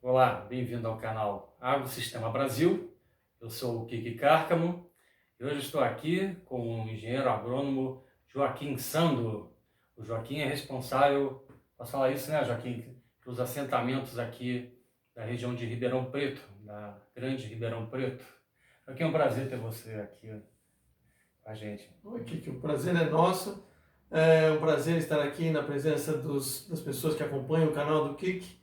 Olá, bem-vindo ao canal Agrosistema Brasil. Eu sou o Kiki Cárcamo e hoje estou aqui com o engenheiro agrônomo Joaquim Sando. O Joaquim é responsável, posso falar isso, né, Joaquim, pelos assentamentos aqui da região de Ribeirão Preto, da grande Ribeirão Preto. Joaquim, é um prazer ter você aqui com a gente. Oi, Kiki, o prazer é nosso. É um prazer estar aqui na presença das pessoas que acompanham o canal do Kiki.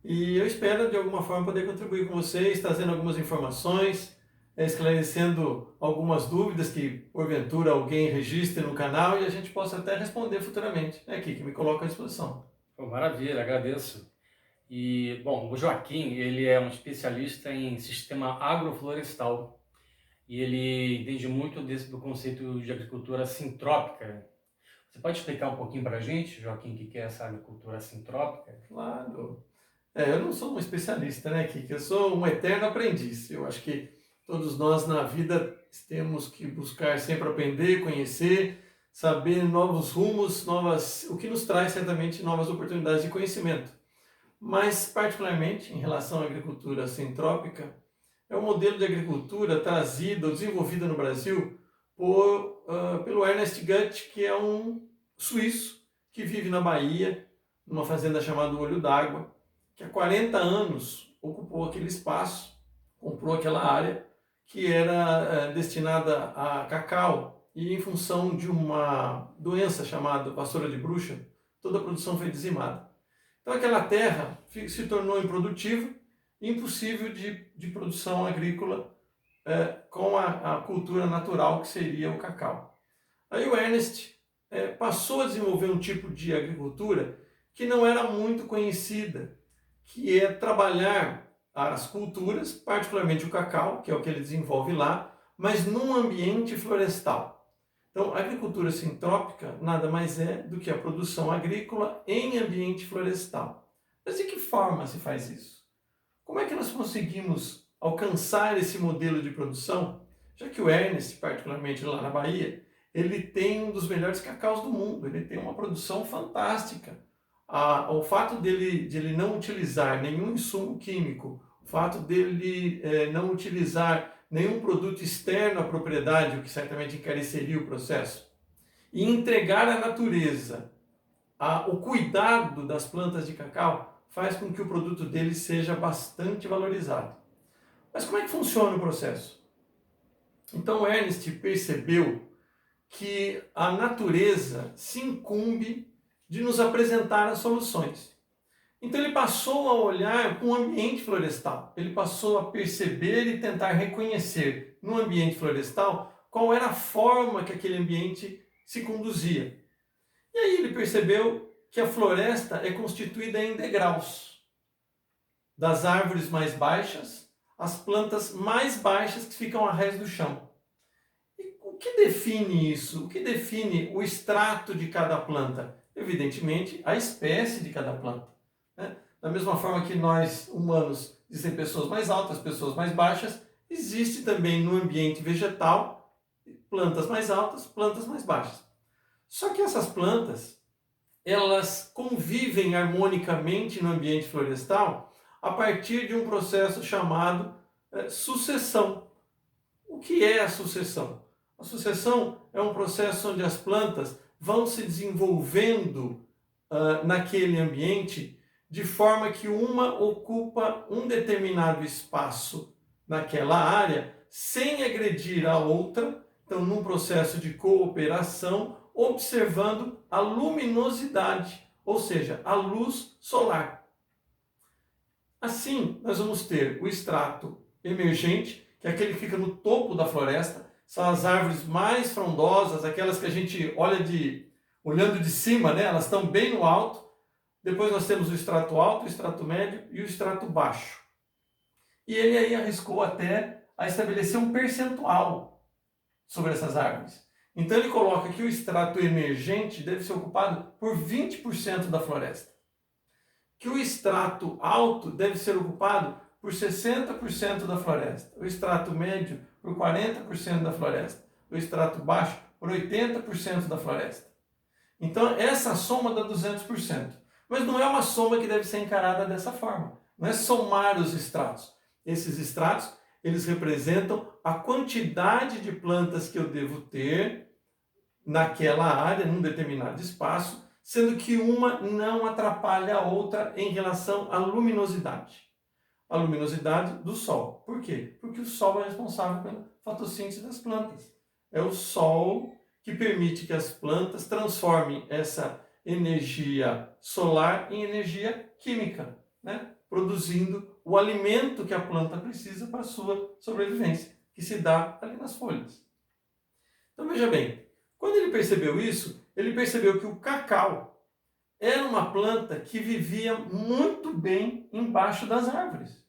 E eu espero, de alguma forma, poder contribuir com vocês, trazendo algumas informações, esclarecendo algumas dúvidas que, porventura, alguém registre no canal e a gente possa até responder futuramente. É, Kiki, me coloco à disposição. Pô, maravilha, agradeço. E, bom, o Joaquim, ele é um especialista em sistema agroflorestal. E ele entende muito do conceito de agricultura sintrópica. Você pode explicar um pouquinho para a gente, Joaquim, o que é essa agricultura sintrópica? Claro. Eu não sou um especialista, né, Kiki? Eu sou um eterno aprendiz. Eu acho que todos nós na vida temos que buscar sempre aprender, conhecer, saber novos rumos, o que nos traz certamente novas oportunidades de conhecimento. Mas, particularmente, em relação à agricultura sintrópica, é um modelo de agricultura trazido ou desenvolvido no Brasil pelo Ernest Gutt, que é um suíço que vive na Bahia, numa fazenda chamada Olho d'Água, que há 40 anos ocupou aquele espaço, comprou aquela área que era destinada a cacau e em função de uma doença chamada vassoura de bruxa, toda a produção foi dizimada. Então aquela terra se tornou improdutiva e impossível de produção agrícola com a cultura natural que seria o cacau. Aí o Ernest passou a desenvolver um tipo de agricultura que não era muito conhecida, que é trabalhar as culturas, particularmente o cacau, que é o que ele desenvolve lá, mas num ambiente florestal. Então, a agricultura sintrópica nada mais é do que a produção agrícola em ambiente florestal. Mas de que forma se faz isso? Como é que nós conseguimos alcançar esse modelo de produção? Já que o Ernest, particularmente lá na Bahia, ele tem um dos melhores cacaus do mundo, ele tem uma produção fantástica. O fato de ele não utilizar nenhum insumo químico, o fato dele não utilizar nenhum produto externo à propriedade, o que certamente encareceria o processo, e entregar à natureza o cuidado das plantas de cacau, faz com que o produto dele seja bastante valorizado. Mas como é que funciona o processo? Então Ernest percebeu que a natureza se incumbe de nos apresentar as soluções. Então ele passou a olhar para o ambiente florestal, ele passou a perceber e tentar reconhecer no ambiente florestal qual era a forma que aquele ambiente se conduzia. E aí ele percebeu que a floresta é constituída em degraus, das árvores mais baixas às plantas mais baixas que ficam a rés do chão. E o que define isso? O que define o extrato de cada planta? Evidentemente, a espécie de cada planta. Né? Da mesma forma que nós, humanos, existem pessoas mais altas, pessoas mais baixas, existe também no ambiente vegetal plantas mais altas, plantas mais baixas. Só que essas plantas, elas convivem harmonicamente no ambiente florestal a partir de um processo chamado sucessão. O que é a sucessão? A sucessão é um processo onde as plantas vão se desenvolvendo naquele ambiente de forma que uma ocupa um determinado espaço naquela área sem agredir a outra, então num processo de cooperação, observando a luminosidade, ou seja, a luz solar. Assim, nós vamos ter o extrato emergente, que é aquele que fica no topo da floresta, são as árvores mais frondosas, aquelas que a gente olhando de cima, né? Elas estão bem no alto. Depois nós temos o extrato alto, o extrato médio e o extrato baixo. E ele aí arriscou até a estabelecer um percentual sobre essas árvores. Então ele coloca que o extrato emergente deve ser ocupado por 20% da floresta. Que o extrato alto deve ser ocupado por 60% da floresta. O extrato médio por 40% da floresta. O extrato baixo por 80% da floresta. Então essa soma dá 200%. Mas não é uma soma que deve ser encarada dessa forma. não é somar os estratos. Esses estratos, eles representam a quantidade de plantas que eu devo ter naquela área, num determinado espaço, sendo que uma não atrapalha a outra em relação à luminosidade. A luminosidade do Sol. Por quê? Porque o Sol é responsável pela fotossíntese das plantas. É o Sol que permite que as plantas transformem essa energia solar em energia química, né? Produzindo o alimento que a planta precisa para a sua sobrevivência, que se dá ali nas folhas. Então veja bem, quando ele percebeu isso, ele percebeu que o cacau era uma planta que vivia muito bem embaixo das árvores.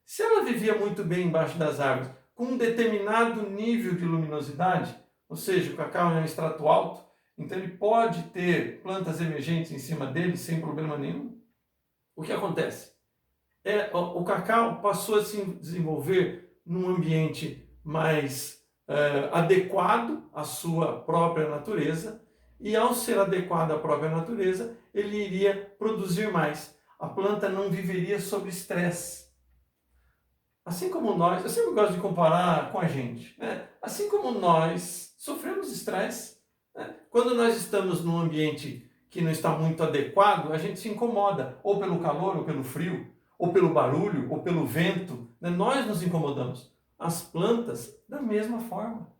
Se ela vivia muito bem embaixo das árvores, com um determinado nível de luminosidade, ou seja, o cacau é um extrato alto, então ele pode ter plantas emergentes em cima dele sem problema nenhum. O que acontece? O cacau passou a se desenvolver num ambiente mais adequado à sua própria natureza, e ao ser adequado à própria natureza, ele iria produzir mais. A planta não viveria sob estresse. Assim como nós, eu sempre gosto de comparar com a gente, né? Assim como nós sofremos estresse, né? Quando nós estamos num ambiente que não está muito adequado, a gente se incomoda, ou pelo calor, ou pelo frio, ou pelo barulho, ou pelo vento, né? Nós nos incomodamos. As plantas, da mesma forma.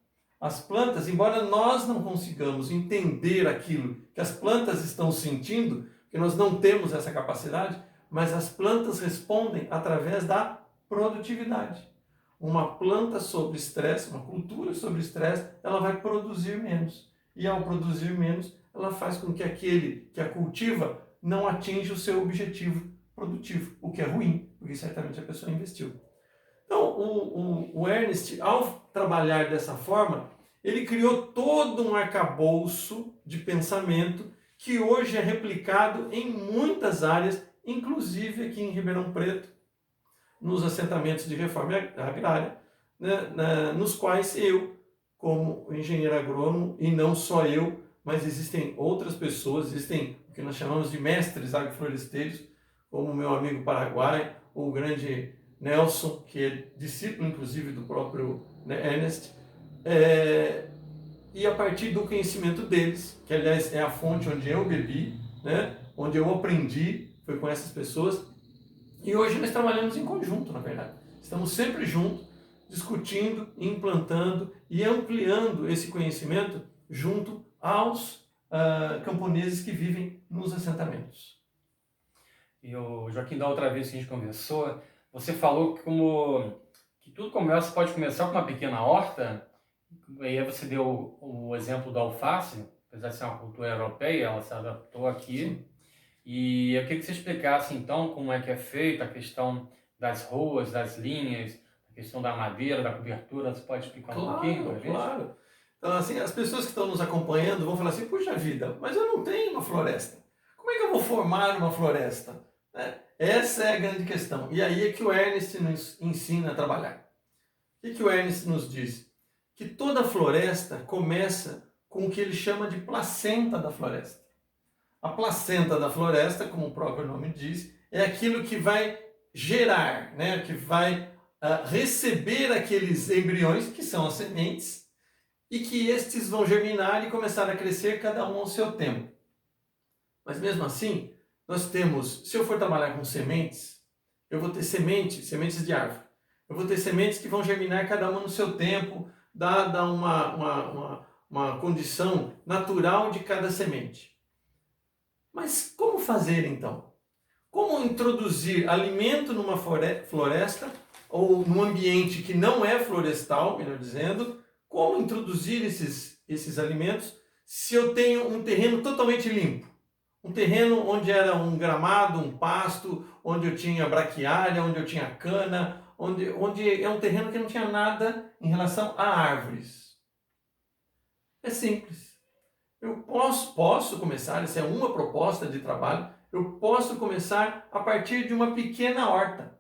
As plantas, embora nós não consigamos entender aquilo que as plantas estão sentindo, que nós não temos essa capacidade, mas as plantas respondem através da produtividade. Uma planta sob estresse, uma cultura sob estresse, ela vai produzir menos. E ao produzir menos, ela faz com que aquele que a cultiva não atinja o seu objetivo produtivo, o que é ruim, porque certamente a pessoa investiu. Então, o Ernest, ao trabalhar dessa forma, ele criou todo um arcabouço de pensamento que hoje é replicado em muitas áreas, inclusive aqui em Ribeirão Preto, nos assentamentos de reforma agrária, né, nos quais eu, como engenheiro agrônomo, e não só eu, mas existem outras pessoas, existem o que nós chamamos de mestres agrofloresteiros, como o meu amigo Paraguai, ou o grande Nelson, que é discípulo, inclusive, do próprio, né, Ernest, e a partir do conhecimento deles, que aliás é a fonte onde eu bebi, né, onde eu aprendi, foi com essas pessoas. E hoje nós trabalhamos em conjunto, na verdade. Estamos sempre juntos, discutindo, implantando e ampliando esse conhecimento junto aos camponeses que vivem nos assentamentos. E o Joaquim, da outra vez que a gente conversou, você falou que tudo pode começar com uma pequena horta, e aí você deu o exemplo da alface, apesar de ser uma cultura europeia, ela se adaptou aqui. Sim. E eu queria que você explicasse, então, como é que é feita a questão das ruas, das linhas, a questão da madeira, da cobertura. Você pode explicar um pouquinho para a gente? Claro. Então, assim, as pessoas que estão nos acompanhando vão falar assim, puxa vida, mas eu não tenho uma floresta. Como é que eu vou formar uma floresta? Essa é a grande questão. E aí é que o Ernest nos ensina a trabalhar. O que o Ernest nos diz? Que toda floresta começa com o que ele chama de placenta da floresta. A placenta da floresta, como o próprio nome diz, é aquilo que vai gerar, né, que vai receber aqueles embriões, que são as sementes, e que estes vão germinar e começar a crescer, cada um ao seu tempo. Mas mesmo assim, nós temos, se eu for trabalhar com sementes, eu vou ter sementes de árvore. Eu vou ter sementes que vão germinar cada uma no seu tempo, dada uma condição natural de cada semente. Mas como fazer então? Como introduzir alimento numa floresta ou num ambiente que não é florestal, melhor dizendo? Como introduzir esses alimentos se eu tenho um terreno totalmente limpo? Um terreno onde era um gramado, um pasto, onde eu tinha braquiária, onde eu tinha cana, onde é um terreno que não tinha nada em relação a árvores. É simples. Eu posso começar, essa é uma proposta de trabalho, eu posso começar a partir de uma pequena horta.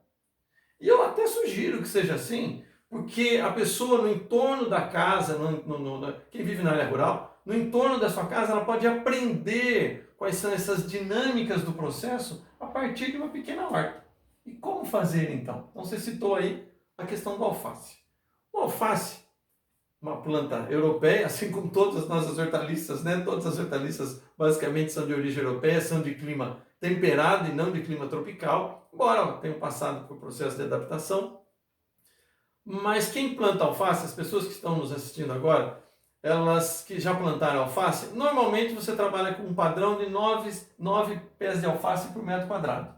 E eu até sugiro que seja assim, porque a pessoa no entorno da casa, quem vive na área rural, no entorno da sua casa, ela pode aprender quais são essas dinâmicas do processo a partir de uma pequena horta. E como fazer então? Então você citou aí a questão do alface. O alface, uma planta europeia, assim como todas as nossas hortaliças, né? Todas as hortaliças basicamente são de origem europeia, são de clima temperado e não de clima tropical, embora tenham passado por processo de adaptação. Mas quem planta alface, as pessoas que estão nos assistindo agora, elas que já plantaram alface, normalmente você trabalha com um padrão de 9 pés de alface por metro quadrado.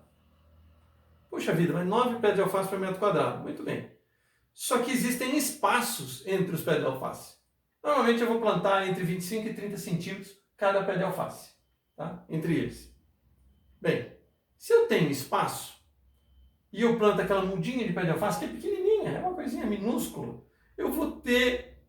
Puxa vida, mas 9 pés de alface por metro quadrado. Muito bem. Só que existem espaços entre os pés de alface. Normalmente eu vou plantar entre 25 e 30 centímetros cada pé de alface, tá? Entre eles. Bem, se eu tenho espaço e eu planto aquela mudinha de pé de alface, que é pequenininha, é uma coisinha minúscula, eu vou ter,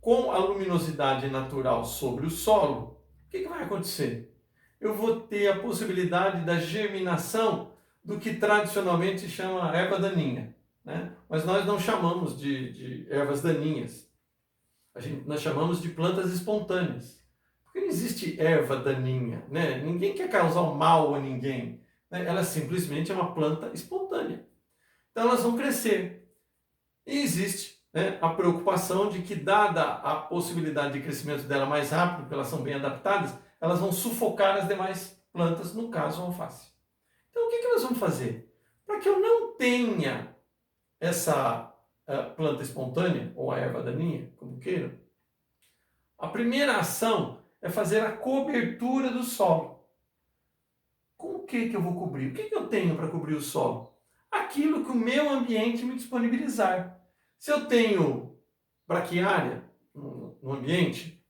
com a luminosidade natural sobre o solo, o que vai acontecer? Eu vou ter a possibilidade da germinação do que tradicionalmente se chama erva daninha, né? Mas nós não chamamos de ervas daninhas, nós chamamos de plantas espontâneas. Porque não existe erva daninha, né? Ninguém quer causar mal a ninguém, né? Ela simplesmente é uma planta espontânea. Então elas vão crescer. E existe, né, a preocupação de que, dada a possibilidade de crescimento dela mais rápido, porque elas são bem adaptadas, elas vão sufocar as demais plantas, no caso a alface. Então o que nós vamos fazer? Para que eu não tenha essa planta espontânea, ou a erva daninha, como queiram, a primeira ação é fazer a cobertura do solo. Com o que eu vou cobrir? O que eu tenho para cobrir o solo? Aquilo que o meu ambiente me disponibilizar. Se eu tenho braquiária no ambiente,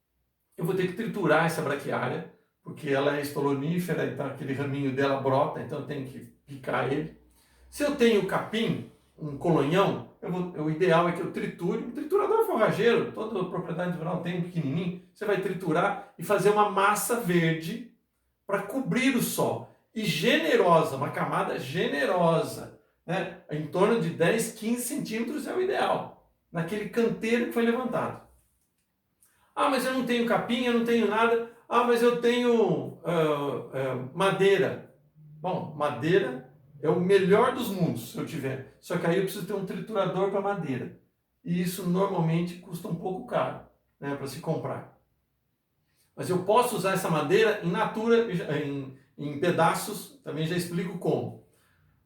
eu vou ter que triturar essa braquiária, porque ela é estolonífera, então aquele raminho dela brota, então eu tenho que picar ele. Se eu tenho capim, um colonhão, o ideal é que eu triture, um triturador forrageiro, toda propriedade rural tem um pequenininho, você vai triturar e fazer uma massa verde para cobrir o solo. E generosa, uma camada generosa, né? Em torno de 10, 15 centímetros é o ideal, naquele canteiro que foi levantado. Ah, mas eu não tenho capim, eu não tenho nada. Ah, mas eu tenho madeira. Bom, madeira é o melhor dos mundos, se eu tiver. Só que aí eu preciso ter um triturador para madeira. E isso normalmente custa um pouco caro, né, para se comprar. Mas eu posso usar essa madeira in natura, em pedaços, também já explico como.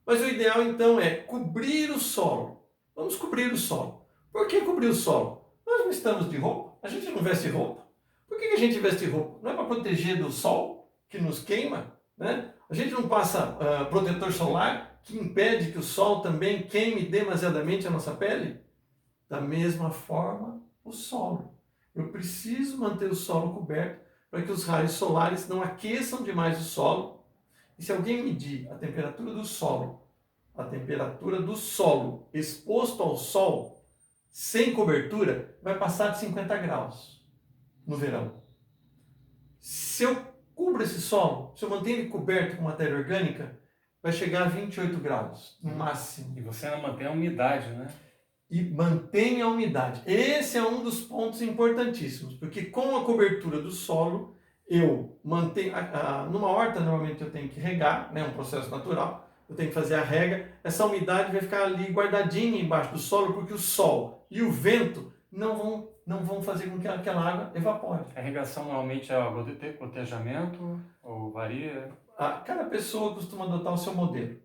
Mas o ideal então é cobrir o solo. Vamos cobrir o solo. Por que cobrir o solo? Nós não estamos de roupa, a gente não veste roupa. Por que a gente veste roupa? Não é para proteger do sol, que nos queima, né? A gente não passa protetor solar, que impede que o sol também queime demasiadamente a nossa pele? Da mesma forma, o solo. Eu preciso manter o solo coberto para que os raios solares não aqueçam demais o solo. E se alguém medir a temperatura do solo exposto ao sol, sem cobertura, vai passar de 50 graus no verão. Se eu cubro esse solo, se eu mantenho ele coberto com matéria orgânica, vai chegar a 28 graus, no máximo. E você não mantém a umidade, né? E mantém a umidade. Esse é um dos pontos importantíssimos, porque com a cobertura do solo, eu mantenho... numa horta, normalmente eu tenho que regar, né, um processo natural, eu tenho que fazer a rega, essa umidade vai ficar ali guardadinha embaixo do solo, porque o sol e o vento não vão fazer com que aquela água evapore. A irrigação normalmente é gotejamento ou varia? Cada pessoa costuma adotar o seu modelo.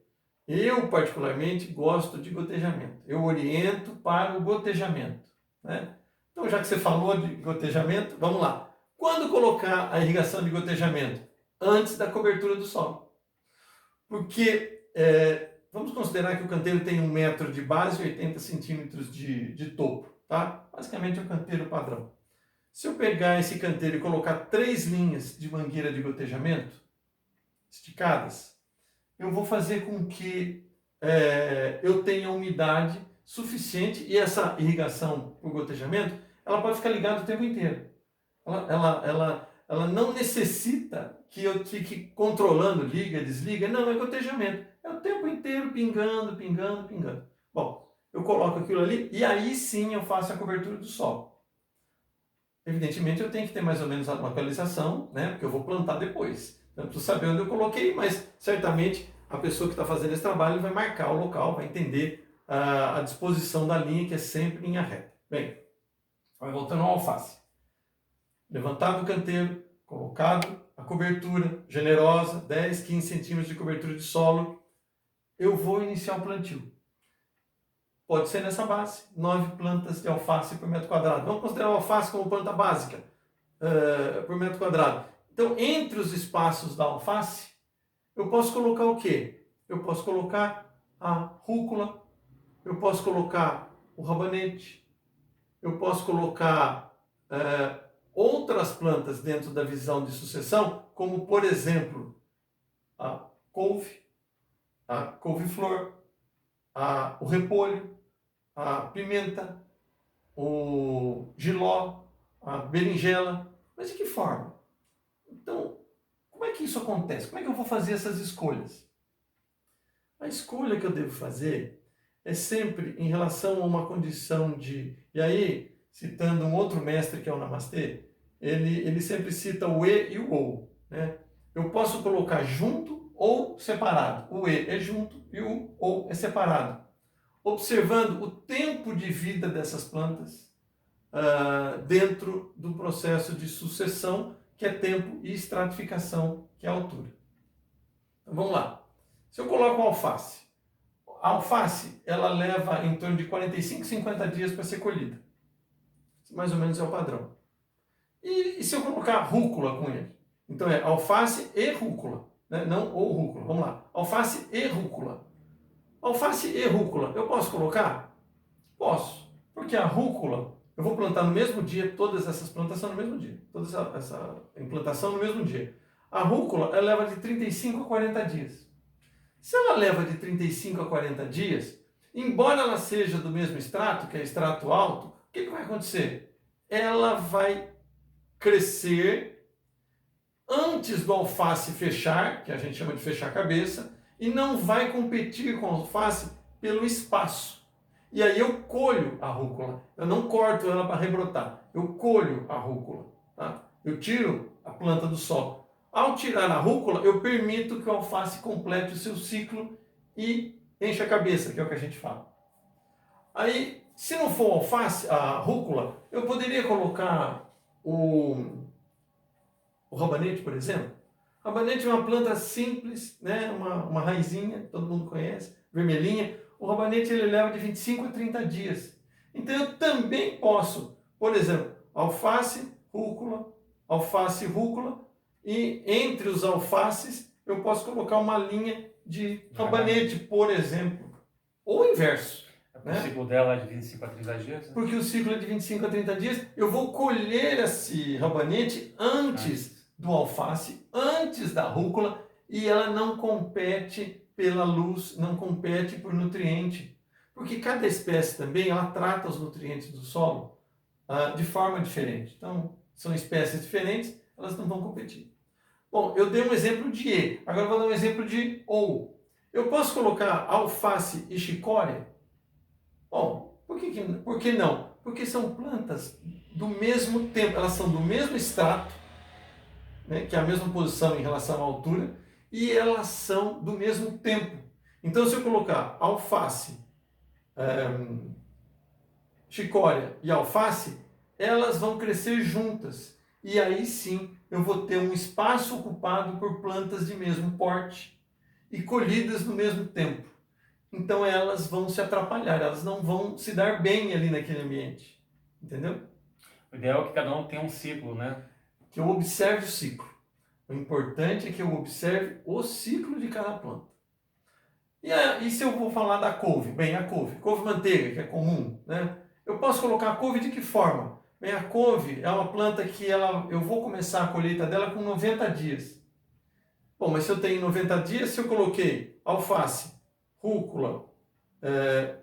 Eu, particularmente, gosto de gotejamento. Eu oriento para o gotejamento, né? Então, já que você falou de gotejamento, vamos lá. Quando colocar a irrigação de gotejamento? Antes da cobertura do solo. Porque vamos considerar que o canteiro tem 1 metro de base e 80 centímetros de topo, tá? Basicamente é o canteiro padrão. Se eu pegar esse canteiro e colocar 3 linhas de mangueira de gotejamento esticadas, eu vou fazer com que eu tenha umidade suficiente, e essa irrigação por gotejamento, ela pode ficar ligada o tempo inteiro. Ela não necessita que eu fique controlando, liga, desliga, não, é gotejamento. É o tempo inteiro pingando, pingando, pingando. Bom, eu coloco aquilo ali e aí sim eu faço a cobertura do solo. Evidentemente eu tenho que ter mais ou menos uma localização, né, porque eu vou plantar depois. Eu preciso saber onde eu coloquei, mas certamente a pessoa que está fazendo esse trabalho vai marcar o local, vai entender a disposição da linha, que é sempre linha reta. Bem, vai voltando ao alface. Levantado o canteiro, colocado a cobertura generosa, 10, 15 centímetros de cobertura de solo, eu vou iniciar o plantio. Pode ser nessa base, 9 plantas de alface por metro quadrado. Vamos considerar a alface como planta básica por metro quadrado. Então, entre os espaços da alface, eu posso colocar o quê? Eu posso colocar a rúcula, eu posso colocar o rabanete, eu posso colocar outras plantas dentro da visão de sucessão, como, por exemplo, a couve-flor, o repolho, a pimenta, o jiló, a berinjela. Mas de que forma? Então, como é que isso acontece? Como é que eu vou fazer essas escolhas? A escolha que eu devo fazer é sempre em relação a uma condição de... E aí, citando um outro mestre que é o Namastê, ele sempre cita o E e o OU, né? Eu posso colocar junto ou separado. O E é junto e o OU é separado. Observando o tempo de vida dessas plantas dentro do processo de sucessão, que é tempo, e estratificação, que é altura. Então, vamos lá. Se eu coloco alface, a alface ela leva em torno de 45, 50 dias para ser colhida. Mais ou menos é o padrão. E se eu colocar rúcula com ele? Então é alface e rúcula, né? Não ou rúcula. Vamos lá. Alface e rúcula. Alface e rúcula, eu posso colocar? Posso. Porque a rúcula, eu vou plantar no mesmo dia, todas essas plantações no mesmo dia. Toda essa implantação no mesmo dia. A rúcula, ela leva de 35 a 40 dias. Se ela leva de 35 a 40 dias, embora ela seja do mesmo extrato, que é extrato alto, o que vai acontecer? Ela vai crescer antes do alface fechar, que a gente chama de fechar a cabeça, e não vai competir com a alface pelo espaço. E aí eu colho a rúcula. Eu não corto ela para rebrotar. Eu colho a rúcula. Tá? Eu tiro a planta do solo. Ao tirar a rúcula, eu permito que o alface complete o seu ciclo e encha a cabeça, que é o que a gente fala. Aí, se não for alface, a rúcula, eu poderia colocar o rabanete, por exemplo. O rabanete é uma planta simples, né? uma raizinha, todo mundo conhece, vermelhinha. O rabanete ele leva de 25 a 30 dias. Então eu também posso, por exemplo, alface, rúcula, e entre os alfaces eu posso colocar uma linha de rabanete, por exemplo. Ou o inverso. O ciclo dela é de 25 a 30 dias? Né? Porque o ciclo é de 25 a 30 dias. Eu vou colher esse rabanete antes do alface, antes da rúcula, e ela não compete pela luz, não compete por nutriente. Porque cada espécie também, ela trata os nutrientes do solo de forma diferente. Então, são espécies diferentes, elas não vão competir. Bom, eu dei um exemplo de E, agora eu vou dar um exemplo de OU. Eu posso colocar alface e chicória? Bom, por que não? Porque são plantas do mesmo tempo, elas são do mesmo extrato, né, que é a mesma posição em relação à altura, e elas são do mesmo tempo. Então, se eu colocar alface, chicória e alface, elas vão crescer juntas. E aí sim, eu vou ter um espaço ocupado por plantas de mesmo porte e colhidas no mesmo tempo. Então elas vão se atrapalhar, elas não vão se dar bem ali naquele ambiente. Entendeu? O ideal é que cada um tenha um ciclo, né? Que eu observe o ciclo. O importante é que eu observe o ciclo de cada planta. E se eu vou falar da couve? Bem, a couve-manteiga, que é comum, né? Eu posso colocar a couve de que forma? Bem, a couve é uma planta que eu vou começar a colheita dela com 90 dias. Bom, mas se eu tenho 90 dias, se eu coloquei alface, rúcula,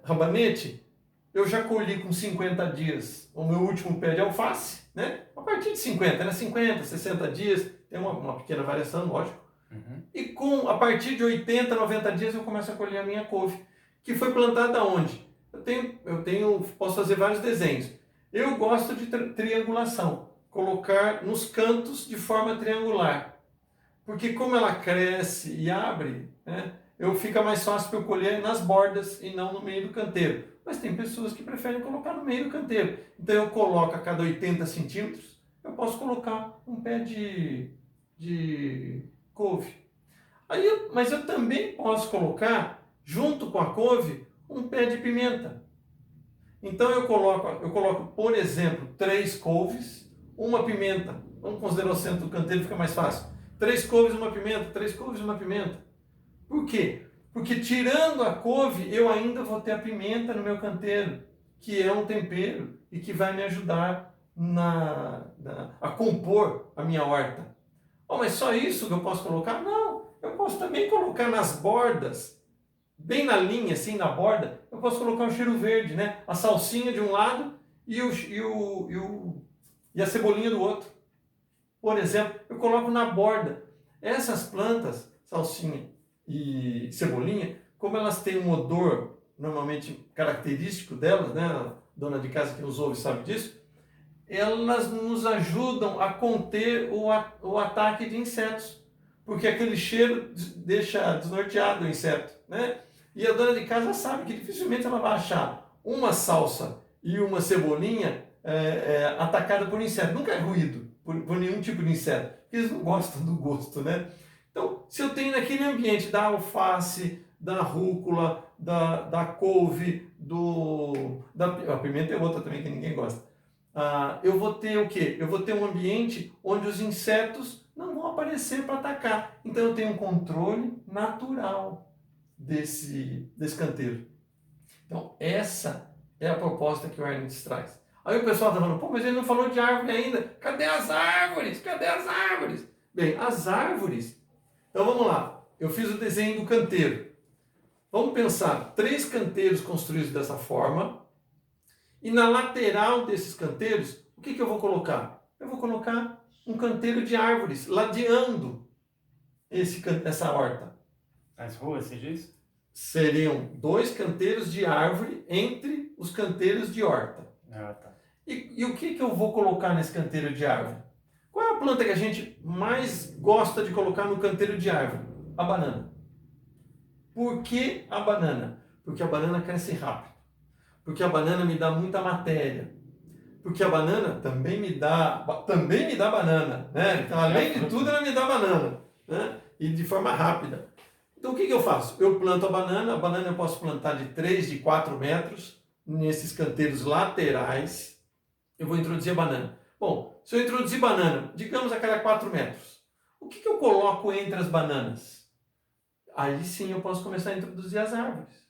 rabanete, eu já colhi com 50 dias o meu último pé de alface, né? A partir de 50, né? 50, 60 dias, tem uma pequena variação, lógico. Uhum. E a partir de 80, 90 dias eu começo a colher a minha couve, que foi plantada onde? Posso fazer vários desenhos. Eu gosto de triangulação, colocar nos cantos de forma triangular, porque como ela cresce e abre, né, fica mais fácil para eu colher nas bordas e não no meio do canteiro. Mas tem pessoas que preferem colocar no meio do canteiro. Então eu coloco a cada 80 centímetros, eu posso colocar um pé de couve. Mas eu também posso colocar, junto com a couve, um pé de pimenta. Então eu coloco, por exemplo, 3 couves, uma pimenta. Vamos considerar o centro do canteiro, fica mais fácil. 3 couves, uma pimenta, 3 couves, uma pimenta. Por quê? Porque tirando a couve, eu ainda vou ter a pimenta no meu canteiro, que é um tempero e que vai me ajudar a compor a minha horta. Oh, mas só isso que eu posso colocar? Não, eu posso também colocar nas bordas, bem na linha, assim, na borda, eu posso colocar um cheiro verde, né? A salsinha de um lado e a cebolinha do outro. Por exemplo, eu coloco na borda. Essas plantas, salsinha e cebolinha, como elas têm um odor normalmente característico delas, né? A dona de casa que os ouve sabe disso, elas nos ajudam a conter o ataque de insetos, porque aquele cheiro deixa desnorteado o inseto, né? E a dona de casa sabe que dificilmente ela vai achar uma salsa e uma cebolinha atacada por inseto. Nunca é ruído por nenhum tipo de inseto, porque eles não gostam do gosto, né? Então, se eu tenho naquele ambiente da alface, da rúcula, da couve, a pimenta é outra também que ninguém gosta. Eu vou ter o quê? Eu vou ter um ambiente onde os insetos não vão aparecer para atacar. Então eu tenho um controle natural desse canteiro. Então essa é a proposta que o Arnides traz. Aí o pessoal está falando, pô, mas ele não falou de árvore ainda. Cadê as árvores? Cadê as árvores? Bem, as árvores... Então vamos lá. Eu fiz o desenho do canteiro. Vamos pensar, 3 canteiros construídos dessa forma. E na lateral desses canteiros, o que eu vou colocar? Eu vou colocar um canteiro de árvores, ladeando essa horta. As ruas, você diz? Seriam 2 canteiros de árvore entre os canteiros de horta. Ah, tá. E o que eu vou colocar nesse canteiro de árvore? Qual é a planta que a gente mais gosta de colocar no canteiro de árvore? A banana. Por que a banana? Porque a banana cresce rápido. Porque a banana me dá muita matéria. Porque a banana também me dá banana, né? Então, além de tudo, ela me dá banana, né? E de forma rápida. Então, o que eu faço? Eu planto a banana eu posso plantar de 3, de 4 metros, nesses canteiros laterais, eu vou introduzir a banana. Bom, se eu introduzir banana, digamos a cada 4 metros, o que eu coloco entre as bananas? Aí sim eu posso começar a introduzir as árvores.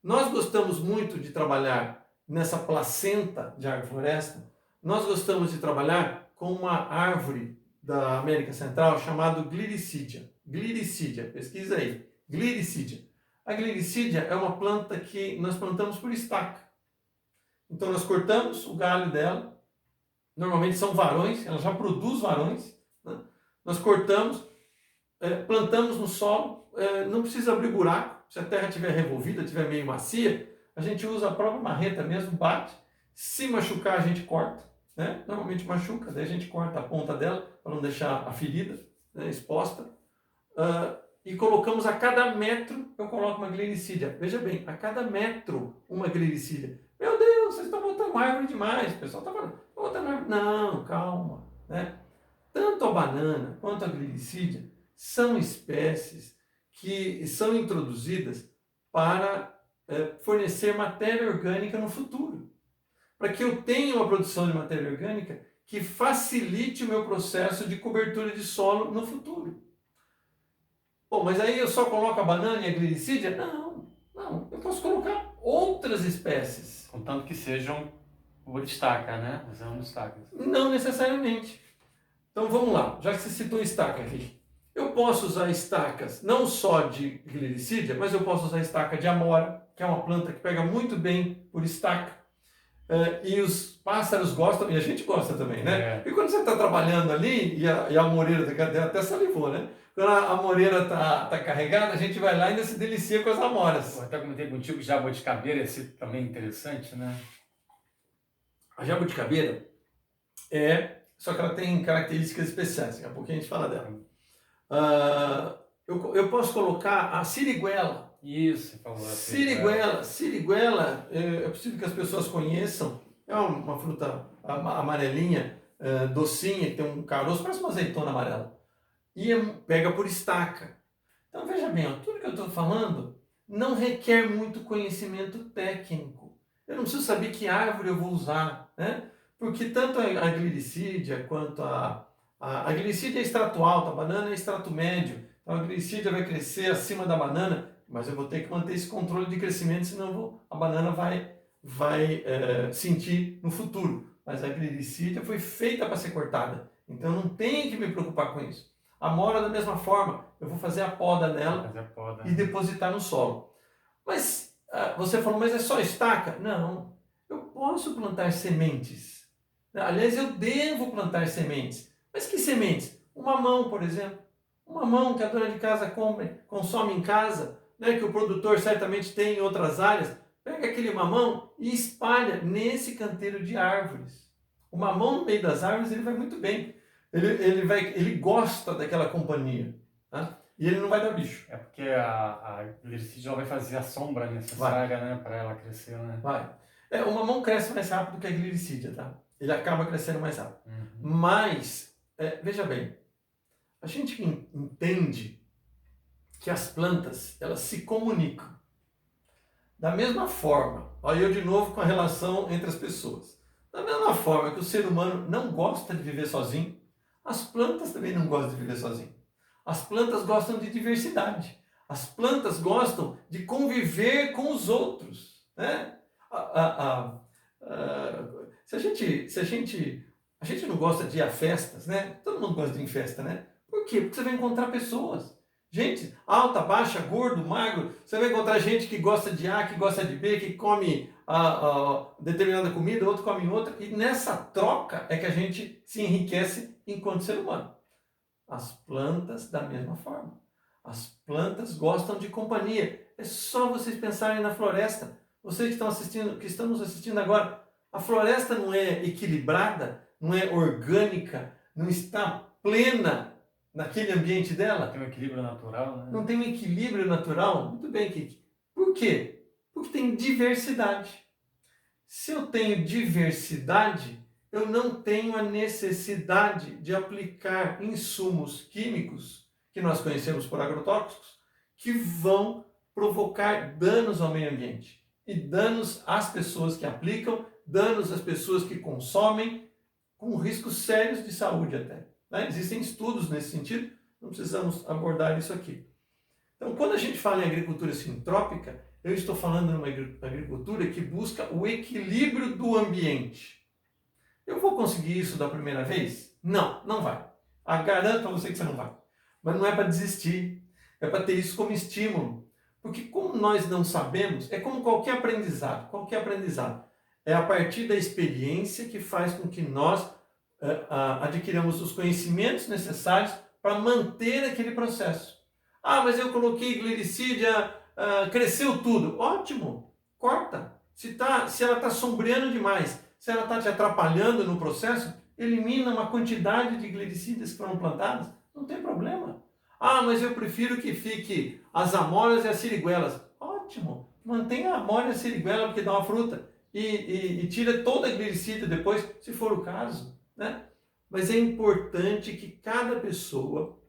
Nós gostamos muito de trabalhar nessa placenta de árvore-floresta. Nós gostamos de trabalhar com uma árvore da América Central chamada Gliricídia. Gliricídia, pesquisa aí. Gliricídia. A gliricídia é uma planta que nós plantamos por estaca. Então nós cortamos o galho dela. Normalmente são varões, ela já produz varões. Né? Nós cortamos, plantamos no solo. Não precisa abrir buraco. Se a terra estiver revolvida, estiver meio macia, a gente usa a própria marreta mesmo, bate. Se machucar, a gente corta. Né? Normalmente machuca, daí a gente corta a ponta dela para não deixar a ferida, né, exposta. E colocamos a cada metro, eu coloco uma gliricídia. Veja bem, a cada metro uma gliricídia. Meu Deus, vocês estão botando árvore demais. O pessoal está falando, estou botando árvore. Não, calma. Né? Tanto a banana quanto a gliricídia são espécies que são introduzidas para fornecer matéria orgânica no futuro. Para que eu tenha uma produção de matéria orgânica que facilite o meu processo de cobertura de solo no futuro. Bom, mas aí eu só coloco a banana e a gliricídia? Não. Eu posso colocar outras espécies. Contanto que sejam por estaca, né? Usando estacas. Não necessariamente. Então vamos lá, já que você citou estaca aqui. Eu posso usar estacas não só de gliricídia, mas eu posso usar estaca de amora, que é uma planta que pega muito bem por estaca. E os pássaros gostam, e a gente gosta também, né? E quando você está trabalhando ali, e a amoreira até salivou, né? Quando a amoreira tá carregada, a gente vai lá e ainda se delicia com as amoras. Eu até comentei contigo que jabuticabeira esse também interessante, né? A jabuticabeira só que ela tem características especiais, daqui a pouquinho a gente fala dela. eu posso colocar a siriguela. Isso, você falou Siriguela, é possível que as pessoas conheçam. É uma fruta amarelinha, docinha, que tem um caroço, parece uma azeitona amarela. E pega por estaca. Então veja bem, ó, tudo que eu estou falando não requer muito conhecimento técnico. Eu não preciso saber que árvore eu vou usar, né? Porque tanto a glicídia quanto a glicídia é extrato alto, a banana é extrato médio. Então a glicídia vai crescer acima da banana, mas eu vou ter que manter esse controle de crescimento, senão a banana vai sentir no futuro. Mas a glicídia foi feita para ser cortada, então eu não tenho que me preocupar com isso. A mora da mesma forma, eu vou fazer a poda nela e depositar no solo. Mas você falou, mas é só estaca? Não, eu posso plantar sementes. Aliás, eu devo plantar sementes. Mas que sementes? Um mamão, por exemplo. Um mamão que a dona de casa consome em casa, né, que o produtor certamente tem em outras áreas. Pega aquele mamão e espalha nesse canteiro de árvores. O mamão no meio das árvores ele vai muito bem. Ele gosta daquela companhia. Tá? E ele não vai dar bicho. É porque a glicídia vai fazer a sombra necessária, né, para ela crescer, né? Vai. O mamão cresce mais rápido que a glicídia, tá? Ele acaba crescendo mais rápido. Uhum. Mas, veja bem, a gente entende que as plantas, elas se comunicam. Da mesma forma, olha eu de novo com a relação entre as pessoas. Da mesma forma que o ser humano não gosta de viver sozinho, as plantas também não gostam de viver sozinho. As plantas gostam de diversidade. As plantas gostam de conviver com os outros, né? Se a gente não gosta de ir a festas, né? Todo mundo gosta de ir em festa, né? Por quê? Porque você vai encontrar pessoas. Gente alta, baixa, gordo, magro. Você vai encontrar gente que gosta de A, que gosta de B, que come determinada comida, outro come outra. E nessa troca é que a gente se enriquece enquanto ser humano. As plantas da mesma forma. As plantas gostam de companhia. É só vocês pensarem na floresta. Vocês que estão assistindo, que estão nos assistindo agora, a floresta não é equilibrada, não é orgânica, não está plena naquele ambiente dela? Tem um equilíbrio natural, né? Não tem um equilíbrio natural? Muito bem, Kiki. Por quê? Porque tem diversidade. Se eu tenho diversidade, eu não tenho a necessidade de aplicar insumos químicos, que nós conhecemos por agrotóxicos, que vão provocar danos ao meio ambiente. E danos às pessoas que aplicam, danos às pessoas que consomem, com riscos sérios de saúde até. Né? Existem estudos nesse sentido, não precisamos abordar isso aqui. Então, quando a gente fala em agricultura sintrópica, eu estou falando numa agricultura que busca o equilíbrio do ambiente. Eu vou conseguir isso da primeira vez? Não, não vai. Garanto a você que você não vai. Mas não é para desistir, é para ter isso como estímulo. Porque como nós não sabemos, é como qualquer aprendizado. É a partir da experiência que faz com que nós adquiramos os conhecimentos necessários para manter aquele processo. Ah, mas eu coloquei glicídia, cresceu tudo. Ótimo, corta. Se ela está sombreando demais, se ela está te atrapalhando no processo, elimina uma quantidade de glicídias que foram plantadas, não tem problema. Ah, mas eu prefiro que fique as amoras e as siriguelas. Ótimo, mantenha a amora e a siriguela porque dá uma fruta. E tira toda a glicídia depois, se for o caso. Né? Mas é importante que cada pessoa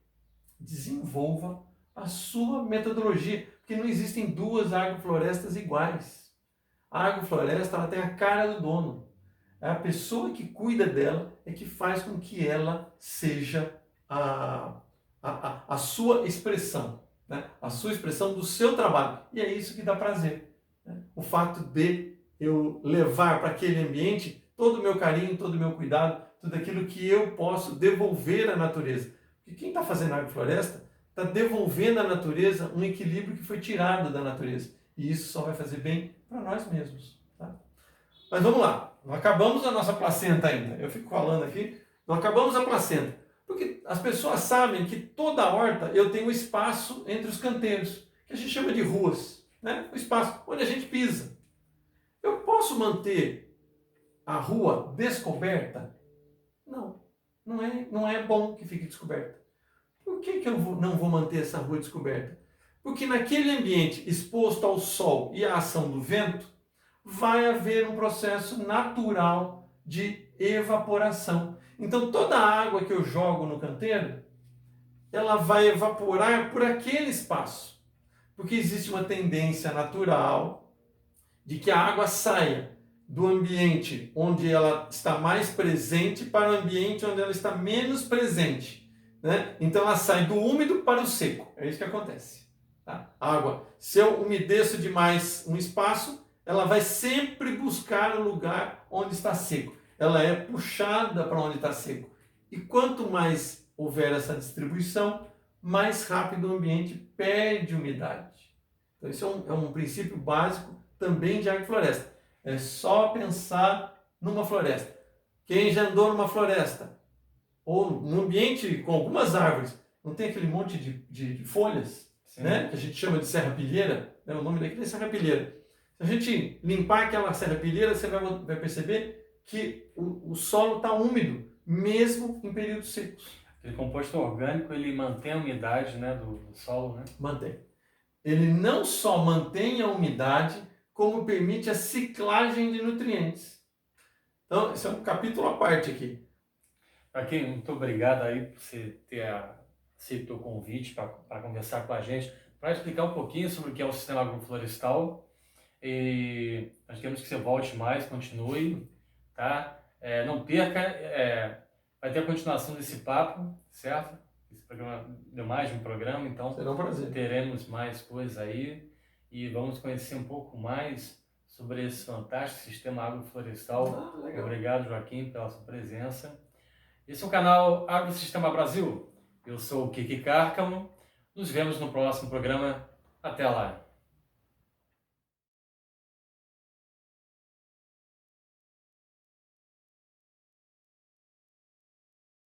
desenvolva a sua metodologia, porque não existem duas agroflorestas iguais. A agrofloresta ela tem a cara do dono. A pessoa que cuida dela é que faz com que ela seja a sua expressão, né? A sua expressão do seu trabalho. E é isso que dá prazer. Né? O fato de eu levar para aquele ambiente todo o meu carinho, todo o meu cuidado, tudo aquilo que eu posso devolver à natureza. Porque quem está fazendo agrofloresta está devolvendo à natureza um equilíbrio que foi tirado da natureza. E isso só vai fazer bem para nós mesmos. Tá? Mas vamos lá, não acabamos a nossa placenta ainda. Eu fico falando aqui, não acabamos a placenta. Porque as pessoas sabem que toda horta eu tenho um espaço entre os canteiros, que a gente chama de ruas. Né? O espaço onde a gente pisa. Eu posso manter a rua descoberta? Não, não é bom que fique descoberta. Por que eu não vou manter essa rua descoberta? Porque naquele ambiente exposto ao sol e à ação do vento, vai haver um processo natural de evaporação. Então toda a água que eu jogo no canteiro, ela vai evaporar por aquele espaço. Porque existe uma tendência natural de que a água saia do ambiente onde ela está mais presente para o ambiente onde ela está menos presente. Né? Então ela sai do úmido para o seco. É isso que acontece. Tá? A água, se eu umedeço demais um espaço, ela vai sempre buscar o lugar onde está seco. Ela é puxada para onde está seco. E quanto mais houver essa distribuição, mais rápido o ambiente perde umidade. Então isso é um princípio básico também de agrofloresta. É só pensar numa floresta. Quem já andou numa floresta, ou num ambiente com algumas árvores, não tem aquele monte de folhas, né? Que a gente chama de serrapilheira, né? O nome daquilo é serrapilheira. Se a gente limpar aquela serrapilheira, você vai perceber que o solo está úmido, mesmo em períodos secos. Aquele composto orgânico, ele mantém a umidade, né, do solo, né? Mantém. Ele não só mantém a umidade, como permite a ciclagem de nutrientes. Então, esse é um capítulo à parte aqui. Joaquim, muito obrigado aí por você ter aceito o convite para conversar com a gente, para explicar um pouquinho sobre o que é o sistema agroflorestal. E nós queremos que você volte mais, continue, tá? Não perca, vai ter a continuação desse papo, certo? Esse programa deu mais de um programa, então será um prazer. Teremos mais coisas aí e vamos conhecer um pouco mais sobre esse fantástico sistema agroflorestal. Obrigado, Joaquim, pela sua presença. Esse é o canal Agrosistema Brasil. Eu sou o Kiki Cárcamo. Nos vemos no próximo programa. Até lá!